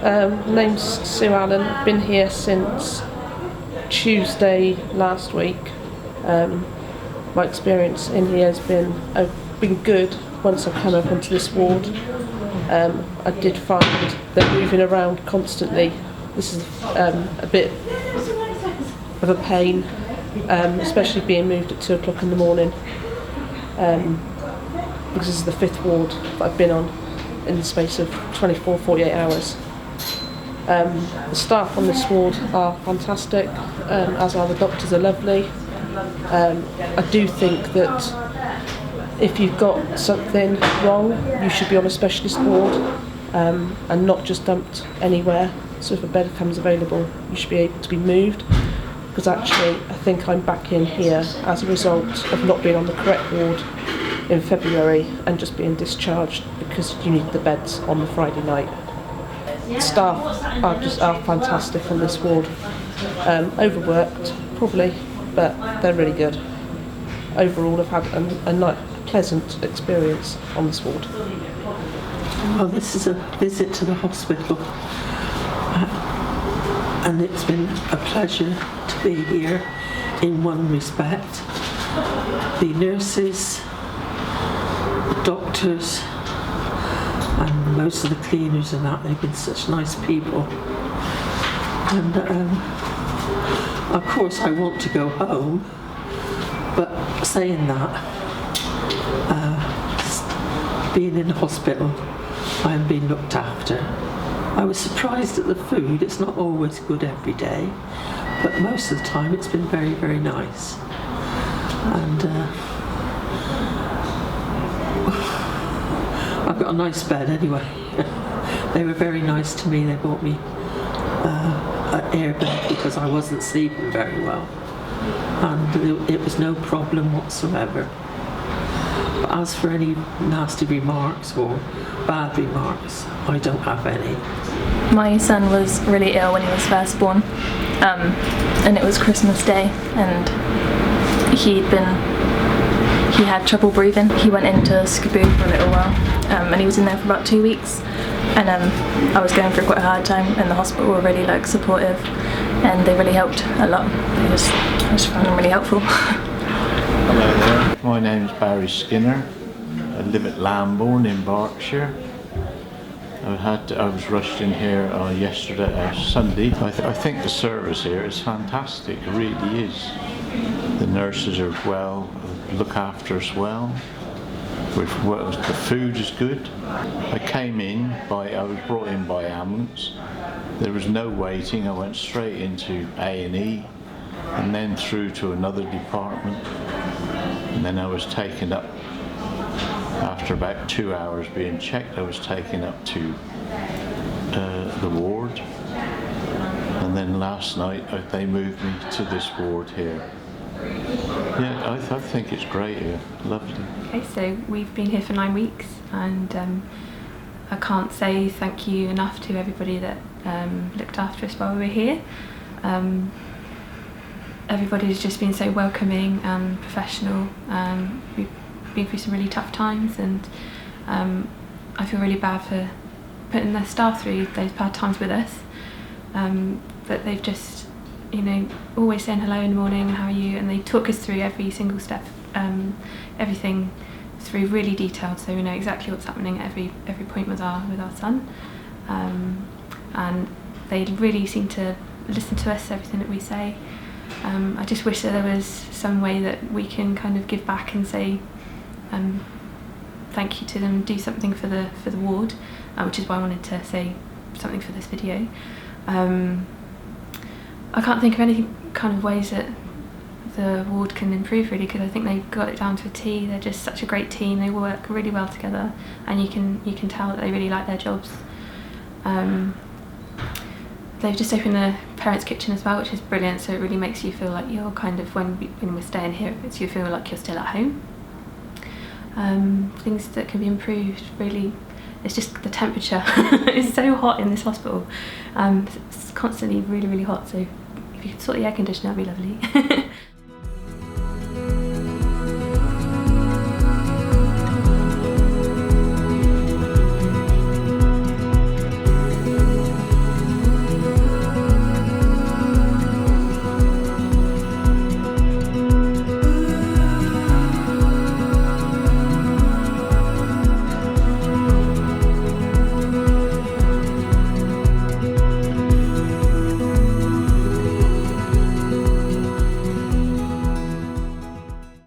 Name's Sue Allen. I've been here since Tuesday last week. My experience in here has been good once I've come up onto this ward. I did find that moving around constantly, this is a bit of a pain, especially being moved at 2 o'clock in the morning, because this is the 5th ward that I've been on in the space of 48 hours. The staff on this ward are fantastic, as are the doctors, are lovely. I do think that if you've got something wrong, you should be on a specialist ward and not just dumped anywhere. So if a bed comes available, you should be able to be moved. Because actually, I think I'm back in here as a result of not being on the correct ward in February and just being discharged because you need the beds on the Friday night. The staff are fantastic on this ward. Overworked, probably, but they're really good. Overall, I've had a pleasant experience on this ward. Well, this is a visit to the hospital, and it's been a pleasure to be here in one respect. The nurses, the doctors, and most of the cleaners and that, they've been such nice people. And of course I want to go home, but saying that, being in the hospital, I am being looked after. I was surprised at the food. It's not always good every day, but most of the time it's been very, very nice. And I've got a nice bed anyway. They were very nice to me. They bought me an air bed because I wasn't sleeping very well, and it was no problem whatsoever. But as for any nasty remarks or bad remarks, I don't have any. My son was really ill when he was first born, and it was Christmas Day, and he had trouble breathing. He went into SCBU for a little while, and he was in there for about 2 weeks. And I was going through quite a hard time, and the hospital were really supportive, and they really helped a lot. I just found them really helpful. Hello there, my name's Barry Skinner. I live at Lambourne in Berkshire. I was rushed in here Sunday. I think the service here is fantastic, it really is. The nurses are well, look after us well. The food is good. I was brought in by ambulance. There was no waiting. I went straight into A&E and then through to another department. And then I was taken up, after about 2 hours being checked, I was taken up to the ward. And then last night they moved me to this ward here. Yeah, I think it's great here, lovely. Okay, so we've been here for 9 weeks, and I can't say thank you enough to everybody that looked after us while we were here. Everybody's just been so welcoming and professional. We've been through some really tough times, and I feel really bad for putting their staff through those bad times with us. But they've just, always saying hello in the morning, how are you? And they talk us through every single step, everything through really detailed, so we know exactly what's happening at every point with our son. And they really seem to listen to us, everything that we say. I just wish that there was some way that we can kind of give back and say thank you to them, do something for the ward, which is why I wanted to say something for this video. I can't think of any kind of ways that the ward can improve, really, because I think they've got it down to a T. They're just such a great team. They work really well together, and you can tell that they really like their jobs. They've just opened the parents' kitchen as well, which is brilliant. So it really makes you feel like you're kind of, when we're staying here, it makes you feel like you're still at home. Things that can be improved, really. It's just the temperature. It's so hot in this hospital. It's constantly really, really hot. So if you could sort the air conditioner, that'd be lovely.